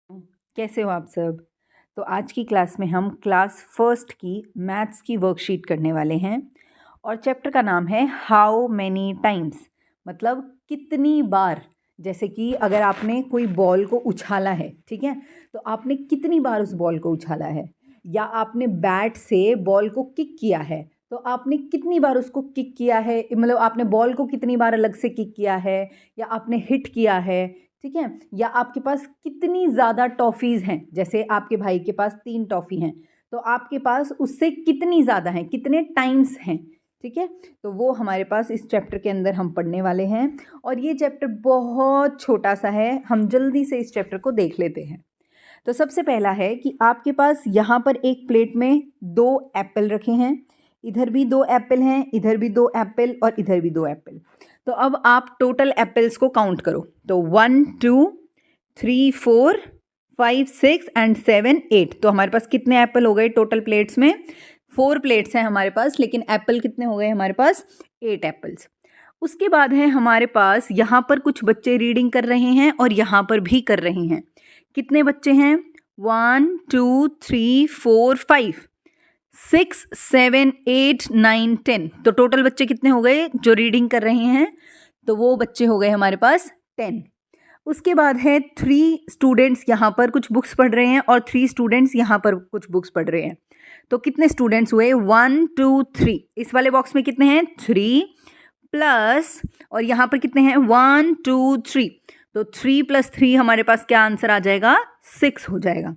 कैसे हो आप सब। तो आज की क्लास में हम क्लास फर्स्ट की मैथ्स की वर्कशीट करने वाले हैं और चैप्टर का नाम है हाउ मैनी टाइम्स, मतलब कितनी बार। जैसे कि अगर आपने कोई बॉल को उछाला है, ठीक है, तो आपने कितनी बार उस बॉल को उछाला है, या आपने बैट से बॉल को किक किया है तो आपने कितनी बार उसको किक किया है, मतलब आपने बॉल को कितनी बार अलग से किक किया है, या आपने हिट किया है, ठीक है, या आपके पास कितनी ज़्यादा टॉफ़ीज़ हैं। जैसे आपके भाई के पास 3 टॉफ़ी हैं तो आपके पास उससे कितनी ज़्यादा हैं, कितने टाइम्स हैं, ठीक है। तो वो हमारे पास इस चैप्टर के अंदर हम पढ़ने वाले हैं और ये चैप्टर बहुत छोटा सा है, हम जल्दी से इस चैप्टर को देख लेते हैं। तो सबसे पहला है कि आपके पास यहाँ पर एक प्लेट में 2 एप्पल रखे हैं, इधर भी 2 एप्पल हैं, इधर भी 2 एप्पल और इधर भी 2 एप्पल। तो अब आप टोटल एप्पल्स को काउंट करो। तो 1 2 3 4 5 6 एंड 7 8। तो हमारे पास कितने एप्पल हो गए टोटल प्लेट्स में? 4 प्लेट्स हैं हमारे पास, लेकिन एप्पल कितने हो गए हमारे पास? 8 एप्पल्स। उसके बाद है हमारे पास यहाँ पर कुछ बच्चे रीडिंग कर रहे हैं और यहाँ पर भी कर रहे हैं। कितने बच्चे हैं? 1 2 3 4 5 6 7 8 9 10। तो टोटल बच्चे कितने हो गए जो रीडिंग कर रहे हैं? तो वो बच्चे हो गए हमारे पास 10। उसके बाद है 3 स्टूडेंट्स यहाँ पर कुछ बुक्स पढ़ रहे हैं और 3 स्टूडेंट्स यहाँ पर कुछ बुक्स पढ़ रहे हैं। तो कितने स्टूडेंट्स हुए? 1 2 3। इस वाले बॉक्स में कितने हैं? 3 प्लस, और यहाँ पर कितने हैं? 1 2 3। तो 3 + 3 हमारे पास क्या आंसर आ जाएगा? 6 हो जाएगा,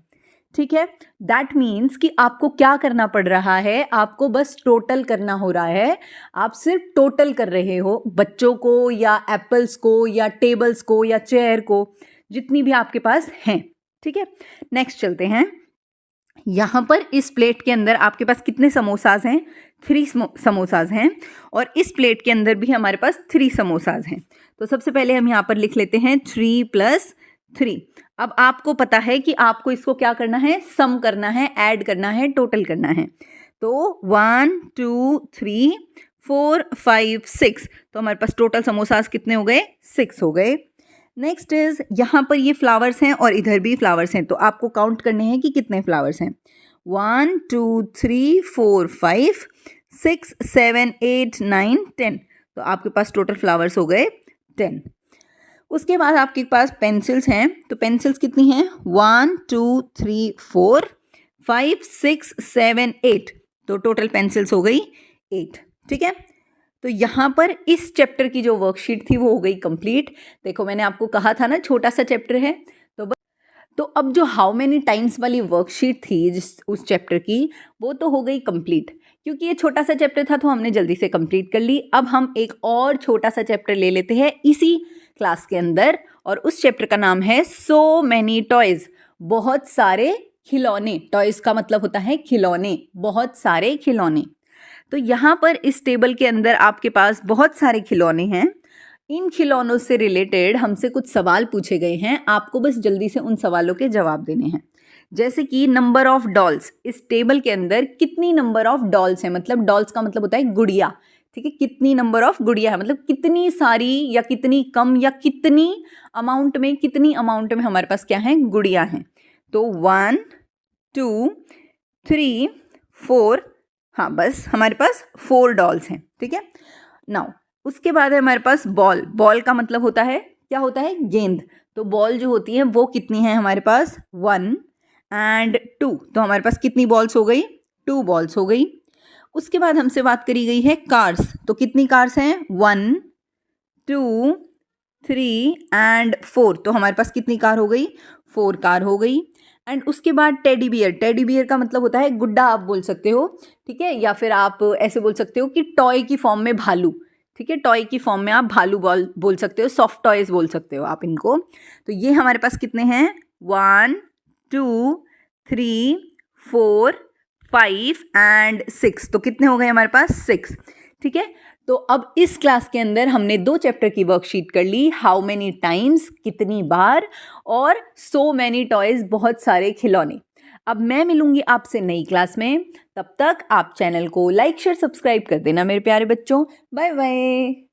ठीक है। दैट मीन्स कि आपको क्या करना पड़ रहा है, आपको बस टोटल करना हो रहा है। आप सिर्फ टोटल कर रहे हो बच्चों को या एप्पल्स को या टेबल्स को या चेयर को, जितनी भी आपके पास हैं, ठीक है। नेक्स्ट चलते हैं। यहाँ पर इस प्लेट के अंदर आपके पास कितने समोसाज हैं? 3 समोसाज हैं और इस प्लेट के अंदर भी हमारे पास 3 समोसाज हैं। तो सबसे पहले हम यहाँ पर लिख लेते हैं 3 + 3। अब आपको पता है कि आपको इसको क्या करना है? सम करना है, ऐड करना है, टोटल करना है। तो 1 2 3 4 5 6। तो हमारे पास टोटल समोसाज कितने हो गए? 6 हो गए। नेक्स्ट इज, यहाँ पर ये फ्लावर्स हैं और इधर भी फ्लावर्स हैं, तो आपको काउंट करने हैं कि कितने फ्लावर्स हैं। 1 2 3 4 5 6 7 8 9 10। तो आपके पास टोटल फ्लावर्स हो गए 10। उसके बाद आपके पास पेंसिल्स हैं, तो पेंसिल्स कितनी हैं? 1 2 3 4 5 6 7 8। तो टोटल पेंसिल्स हो गई 8, ठीक है। तो यहाँ पर इस चैप्टर की जो वर्कशीट थी वो हो गई कंप्लीट। देखो मैंने आपको कहा था ना छोटा सा चैप्टर है। तो अब जो हाउ मेनी टाइम्स वाली वर्कशीट थी जिस उस चैप्टर की, वो तो हो गई कंप्लीट। क्योंकि ये छोटा सा चैप्टर था तो हमने जल्दी से कंप्लीट कर ली। अब हम एक और छोटा सा चैप्टर ले लेते हैं इसी क्लास के अंदर, और उस चैप्टर का नाम है सो मैनी टॉयज, बहुत सारे खिलौने। टॉयज का मतलब होता है खिलौने, बहुत सारे खिलौने। तो यहाँ पर इस टेबल के अंदर आपके पास बहुत सारे खिलौने हैं। इन खिलौनों से रिलेटेड हमसे कुछ सवाल पूछे गए हैं, आपको बस जल्दी से उन सवालों के जवाब देने हैं। जैसे कि नंबर ऑफ डॉल्स, इस टेबल के अंदर कितनी नंबर ऑफ डॉल्स हैं, मतलब डॉल्स का मतलब होता है गुड़िया, ठीक है। कितनी नंबर ऑफ गुड़िया है, मतलब कितनी सारी या कितनी कम या कितनी अमाउंट में, कितनी अमाउंट में हमारे पास क्या है? गुड़िया हैं। तो 1 2 3 4, हाँ बस हमारे पास 4 डॉल्स हैं, ठीक है। नाउ उसके बाद है हमारे पास बॉल। बॉल का मतलब होता है, क्या होता है? गेंद। तो बॉल जो होती है वो कितनी है हमारे पास? 1 एंड 2। तो हमारे पास कितनी बॉल्स हो गई? 2 बॉल्स हो गई। उसके बाद हमसे बात करी गई है कार्स। तो कितनी कार्स हैं? 1 2 3 एंड 4। तो हमारे पास कितनी कार हो गई? 4 कार हो गई। एंड उसके बाद टेडी बियर। टेडी बियर का मतलब होता है गुड्डा, आप बोल सकते हो, ठीक है, या फिर आप ऐसे बोल सकते हो कि टॉय की फॉर्म में भालू, ठीक है, टॉय की फॉर्म में आप भालू बोल सकते हो, सॉफ्ट टॉयज बोल सकते हो आप इनको। तो ये हमारे पास कितने हैं? 1 2 3 4 5 एंड 6। तो कितने हो गए हमारे पास? 6, ठीक है। तो अब इस क्लास के अंदर हमने 2 चैप्टर की वर्कशीट कर ली, हाउ मेनी टाइम्स, कितनी बार, और सो मैनी टॉयज, बहुत सारे खिलौने। अब मैं मिलूंगी आपसे नई क्लास में, तब तक आप चैनल को लाइक शेयर सब्सक्राइब कर देना मेरे प्यारे बच्चों। Bye bye.